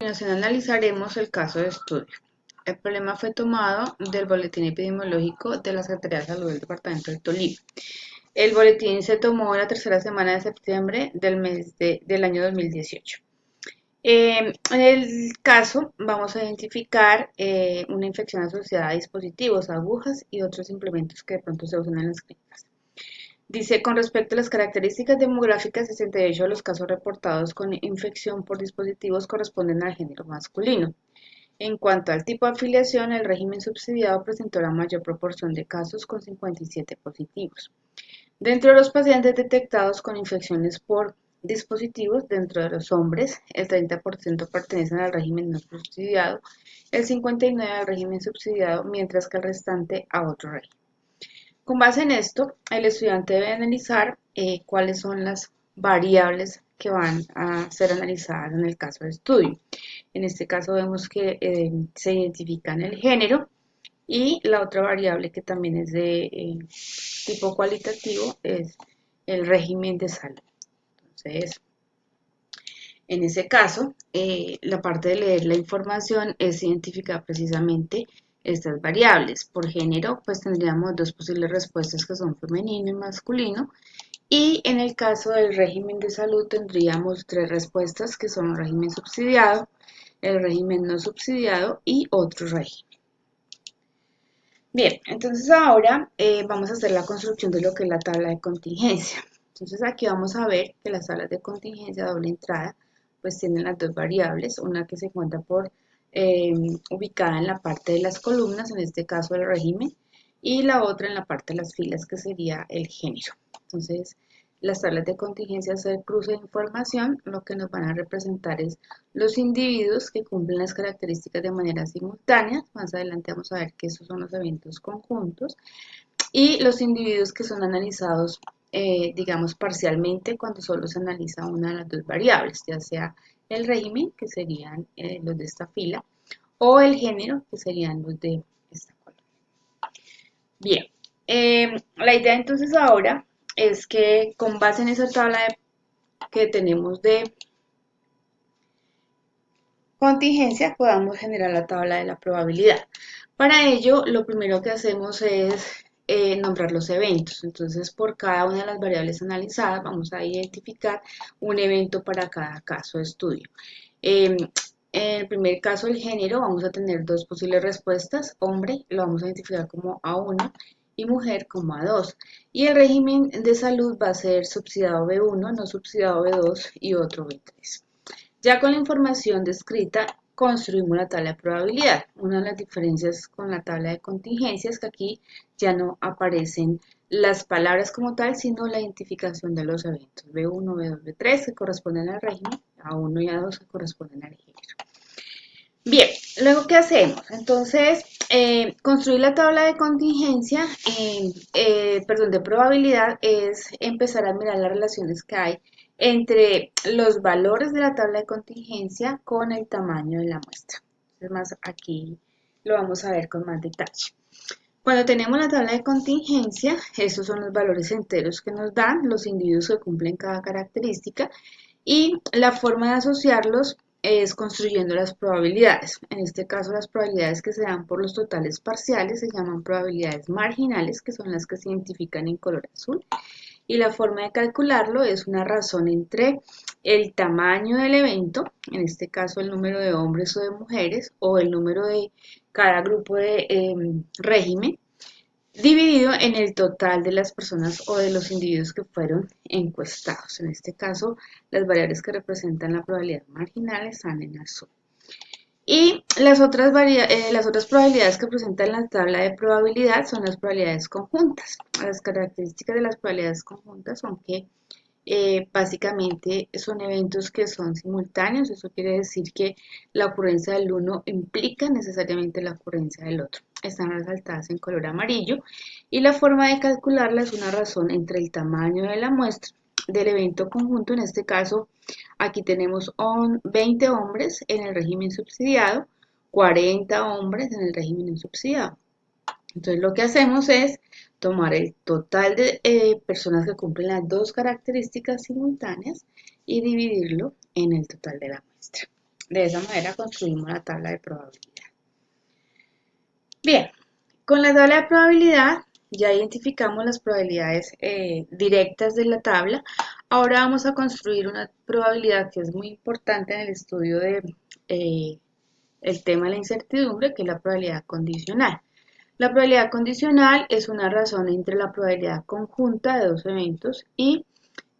continuación analizaremos el caso de estudio. El problema fue tomado del boletín epidemiológico de la Secretaría de Salud del Departamento del Tolima. El boletín se tomó en la tercera semana de septiembre del año 2018. En el caso vamos a identificar una infección asociada a dispositivos, agujas y otros implementos que de pronto se usan en las clínicas. Dice, con respecto a las características demográficas, 68 de los casos reportados con infección por dispositivos corresponden al género masculino. En cuanto al tipo de afiliación, el régimen subsidiado presentó la mayor proporción de casos con 57 positivos. Dentro de los pacientes detectados con infecciones por dispositivos, dentro de los hombres, el 30% pertenecen al régimen no subsidiado, el 59% al régimen subsidiado, mientras que el restante a otro régimen. Con base en esto, el estudiante debe analizar cuáles son las variables que van a ser analizadas en el caso de estudio. En este caso vemos que se identifican el género y la otra variable que también es de tipo cualitativo es el régimen de salud. Entonces, en ese caso, la parte de leer la información es identificar precisamente estas variables. Por género, pues tendríamos dos posibles respuestas que son femenino y masculino. Y en el caso del régimen de salud tendríamos tres respuestas que son el régimen subsidiado, el régimen no subsidiado y otro régimen. Bien, entonces ahora vamos a hacer la construcción de lo que es la tabla de contingencia. Entonces aquí vamos a ver que las tablas de contingencia doble entrada pues tienen las dos variables, una que se encuentra ubicada en la parte de las columnas, en este caso el régimen, y la otra en la parte de las filas que sería el género. Entonces las tablas de contingencia es el cruce de información, lo que nos van a representar es los individuos que cumplen las características de manera simultánea, más adelante vamos a ver que esos son los eventos conjuntos, y los individuos que son analizados, digamos, parcialmente cuando solo se analiza una de las dos variables, ya sea el régimen, que serían los de esta fila, o el género, que serían los de esta columna. Bien, la idea entonces ahora es que con base en esa tabla que tenemos de contingencia podamos generar la tabla de la probabilidad. Para ello, lo primero que hacemos es nombrar los eventos. Entonces, por cada una de las variables analizadas, vamos a identificar un evento para cada caso de estudio. En el primer caso, el género, vamos a tener dos posibles respuestas. Hombre, lo vamos a identificar como A1 y mujer como A2. Y el régimen de salud va a ser subsidiado B1, no subsidiado B2 y otro B3. Ya con la información descrita, construimos la tabla de probabilidad. Una de las diferencias con la tabla de contingencia es que aquí ya no aparecen las palabras como tal, sino la identificación de los eventos. B1, B2, B3 que corresponden al régimen, A1 y A2 que corresponden al género. Bien, luego ¿qué hacemos? Entonces, construir la tabla de contingencia, de probabilidad, es empezar a mirar las relaciones que hay entre los valores de la tabla de contingencia con el tamaño de la muestra. Es más, aquí lo vamos a ver con más detalle. Cuando tenemos la tabla de contingencia, estos son los valores enteros que nos dan los individuos que cumplen cada característica y la forma de asociarlos es construyendo las probabilidades. En este caso, las probabilidades que se dan por los totales parciales se llaman probabilidades marginales, que son las que se identifican en color azul. Y la forma de calcularlo es una razón entre el tamaño del evento, en este caso el número de hombres o de mujeres, o el número de cada grupo de régimen, dividido en el total de las personas o de los individuos que fueron encuestados. En este caso, las variables que representan la probabilidad marginal están en azul. Y las otras probabilidades que presentan la tabla de probabilidad son las probabilidades conjuntas. Las características de las probabilidades conjuntas son que básicamente son eventos que son simultáneos, eso quiere decir que la ocurrencia del uno implica necesariamente la ocurrencia del otro. Están resaltadas en color amarillo y la forma de calcularla es una razón entre el tamaño de la muestra del evento conjunto. En este caso, aquí tenemos 20 hombres en el régimen subsidiado, 40 hombres en el régimen no subsidiado. Entonces lo que hacemos es tomar el total de personas que cumplen las dos características simultáneas y dividirlo en el total de la muestra. De esa manera construimos la tabla de probabilidad. Bien, con la tabla de probabilidad ya identificamos las probabilidades directas de la tabla. Ahora vamos a construir una probabilidad que es muy importante en el estudio de el tema de la incertidumbre, que es la probabilidad condicional. La probabilidad condicional es una razón entre la probabilidad conjunta de dos eventos y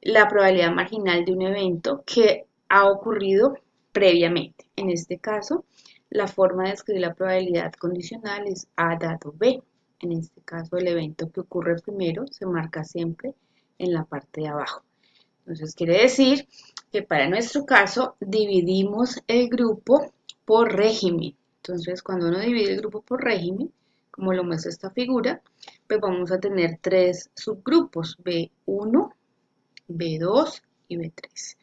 la probabilidad marginal de un evento que ha ocurrido previamente. En este caso, la forma de escribir la probabilidad condicional es A dado B. En este caso, el evento que ocurre primero se marca siempre en la parte de abajo. Entonces, quiere decir que para nuestro caso dividimos el grupo por régimen. Entonces, cuando uno divide el grupo por régimen, como lo muestra esta figura, pues vamos a tener tres subgrupos, B1, B2 y B3.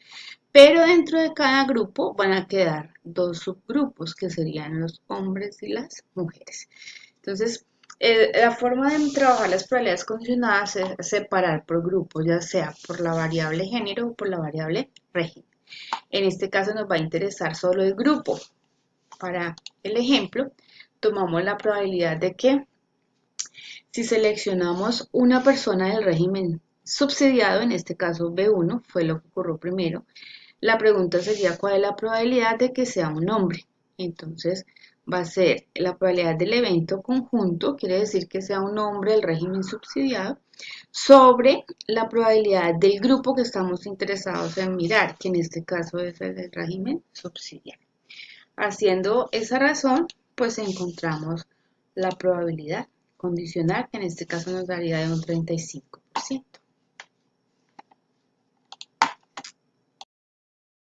Pero dentro de cada grupo van a quedar dos subgrupos, que serían los hombres y las mujeres. Entonces, la forma de trabajar las probabilidades condicionadas es separar por grupos, ya sea por la variable género o por la variable régimen. En este caso nos va a interesar solo el grupo. Para el ejemplo, tomamos la probabilidad de que si seleccionamos una persona del régimen subsidiado, en este caso B1, fue lo que ocurrió primero, la pregunta sería cuál es la probabilidad de que sea un hombre. Entonces va a ser la probabilidad del evento conjunto, quiere decir que sea un hombre del régimen subsidiado, sobre la probabilidad del grupo que estamos interesados en mirar, que en este caso es el del régimen subsidiado. Haciendo esa razón, pues encontramos la probabilidad condicional, que en este caso nos daría de un 35%.